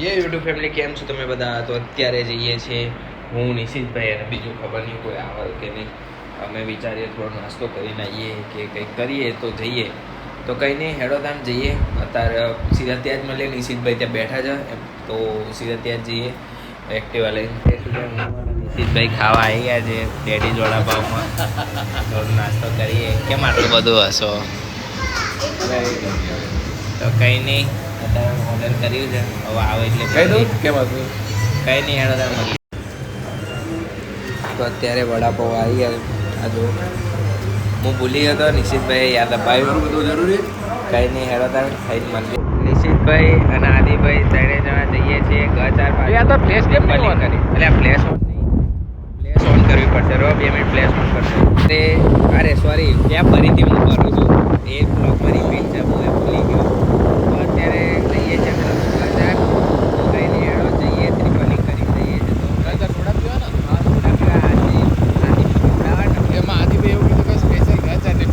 ये YouTube family કેમ છો તમે બધા? તો અત્યારે જઈએ છીએ હું નિશિતભાઈ અને બીજું ખબર નહીં કોઈ આવે કે નહીં. અમે વિચારીએ થોડો નાસ્તો કરીને આવીએ કે કંઈક કરીએ તો જઈએ. તો કંઈ નહીં, હેડોધામ જઈએ. અત્યારે સીધા ત્યાં જ મળીએ. નિશિતભાઈ ત્યાં બેઠા છે એમ તો સીધા ત્યાં જ જઈએ એક્ટિવા લઈને. નિશિતભાઈ ખાવા આવી ગયા છે ડેડી વડાપાવમાં. થોડો નાસ્તો કરીએ. કેમ આટલું બધું હશો? તો કંઈ નહીં, અત્યારે ઓર્ડર કર્યું છે, હવે આવે એટલે કેમ હતું કંઈ નહીં. હેડો તમે તો અત્યારે વડાપાવ આવી ગયા. આ જો હું ભૂલી ગયો હતો, નિશિતભાઈ યાદ અપાવ્યું. બધું જરૂરી કંઈ નહીં. હેડો તમે ખાઈ મળીએ. નિશિતભાઈ અને આદિભાઈ ત્રણે જણા જઈએ છીએ ચાર પાંચ. પ્લેસ કેમ કરી એટલે આ પ્લેસ ઓન પ્લેસ ઓન કરવી પડશે. 2 મિનિટ પ્લેસ ઓન કરશે. અરે સોરી, ત્યાં ફરીથી હું કરું છું. એ બ્લોગમાં રિપીટ છે, હું એ ભૂલી ગયો. તો અત્યારે જઈએ છીએ બજાર. કંઈ નહીં, હેડો જઈએ. ત્રિપલિંગ કરી જઈએ છીએ. તો થોડા પીવાના? હા, થોડા પીવા. એમાં આદિભાઈ એવું કીધું કે સ્પેશિયલ ગાચા ને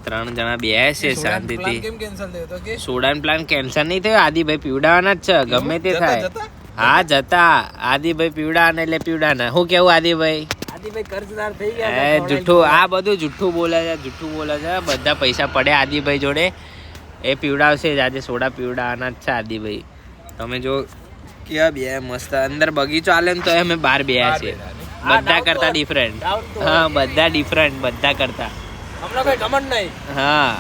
ત્રણ જણા બેહ્યા છે શાંતિથી. સોડાનો પ્લાન કેન્સલ નહીં થયો. આદિભાઈ પીવડાવાના જ છે ગમે તે થાય. હા જતા આદિભાઈ પીવડાવાના એટલે પીવડાના. શું કેવું આદિભાઈ? આદિભાઈ કર્જદાર થઈ ગયા. જૂઠું, આ બધું જૂઠું બોલે છે, જૂઠું બોલે છે. બધા પૈસા પડે આદિભાઈ જોડે. એ પીવડાવશે જ આજે. સોડા પીવડાવાના જ છે આદિભાઈ. તમે જો કેવા બે મસ્ત. અંદર બગીચો આલે ને તો અમે બહાર બેહ્યા છે. બધા કરતા ડિફરન્ટ. હા, બધા ડિફરન્ટ, બધા કરતા. હમણાં કોઈ ઘમંડ નહીં. હા,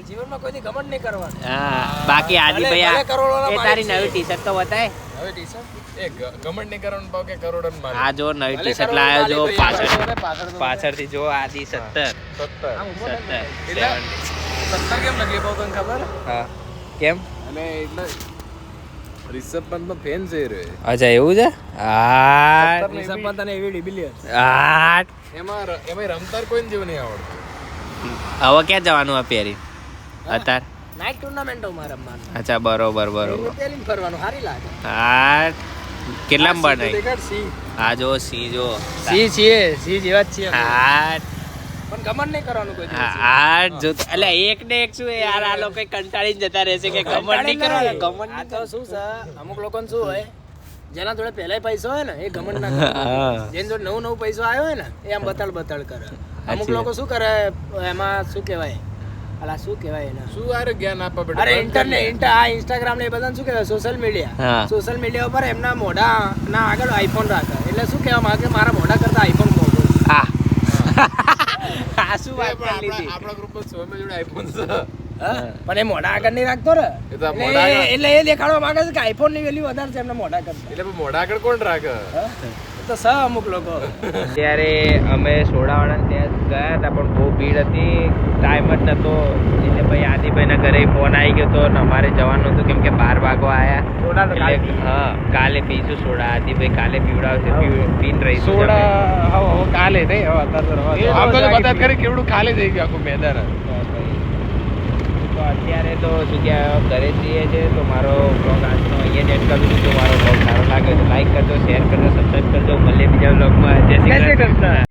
જીવનમાં કોઈથી ઘમંડ નહીં કરવાનું. હા, બાકી આદિભાઈ એ તારી નવી ટી-શર્ટ તો બતાય. નવી ટી-શર્ટ એ ઘમંડ નહીં કરવાનું ભાવ કે કરોડન માં. આ જો નવી ટી-શર્ટ લાયો જો પાછળથી જો આદિ 70 કેમ લગી ભાવ તને ખબર? હા, કેમ? અને એટલે રિષભ પંત નો ફેન છે રે. અચ્છા એવું છે. આ રિષભ પંત અને એવી ડિબિલિયર્સ. આ એમાં રમતાર કોઈને જેવું નહીં આવડતું. હવે ક્યાં જવાનું આ પહેરી અત્યારે? નાઇટ ટુર્નામેન્ટોમાં રમવાનું. અચ્છા, બરોબર બરોબર. પેલિંગ ફરવાનું સારી લાગે. હા, કેટલા બનાય? હા જો સી જો સી જેવા જ છીએ. હા, પણ ગમન નહીં કરવાનું કોઈ. હા જો એટલે એક ને એક શું યાર, આ લોકો કંટાળીને જતા રહેશે કે ગમન નહીં કરવાનું. ગમન આ તો શું છે, અમુક લોકોને શું હોય, જેના જોડે પહેલા પૈસો હોય ને એ ઘમંડ ના કરે. જેના જોડે નવું પૈસો આવ્યો હોય ને એ આમ બતાડ કરે. અમુક લોકો શું કરે એમાં શું કહેવાય, અલા શું કહેવાય એને, શું આરે જ્ઞાન આપવા પડે. અરે ઇન્ટરનેટ, આ ઇન્સ્ટાગ્રામ ને એ બધાને શું કહેવાય, સોશિયલ મીડિયા ઉપર એમના મોઢા ના આગળ આઈફોન રાખે. એટલે શું કહેવા માંગે, મારા મોઢા કરતા આઈફોન મોટો. હા, આ શું વાત કરી લીધી. આપણા ગ્રુપમાં સોમે જોડે આઈફોન છે, પણ એ મોઢા આગળ નહીં રાખતો રે. એટલે એ દેખાડવા માંગે છે કે આઈફોન ની વેલ્યુ વધારે છે એમના મોઢા કરતા. એટલે મોઢા આગળ કોણ રાખે? તો સ અમુક લોકો. ત્યારે અમે સોડાવાળા ત્યાં ગયા હતા પણ બહુ ભીડ હતી, ટાઈમ જ નતો. એટલે ભાઈ આદિભાઈ ના ઘરે ફોન આવી ગયો તો અમારે જવાનું હતું કેમ કે 12 વાગવા આવ્યા. હા, કાલે પીશું સોડા. આદિભાઈ કાલે પીવડાવશે, પીને રહીશું સોડા. કાલે નહીં, હવે કેવડું ખાલી થઈ ગયું આખું મેદાન. તો અત્યારે તો શું કહેવાય, ઘરે જઈએ છીએ. તો મારો બ્લોગ આજનો અહીંયા જ એડ કરું છું. જો મારો બ્લોગ સારો લાગે તો લાઈક કરજો, શેર કરજો, સબસ્ક્રાઈબ કરજો. મળીએ બીજા બ્લોગમાં. જય શ્રી કૃષ્ણ.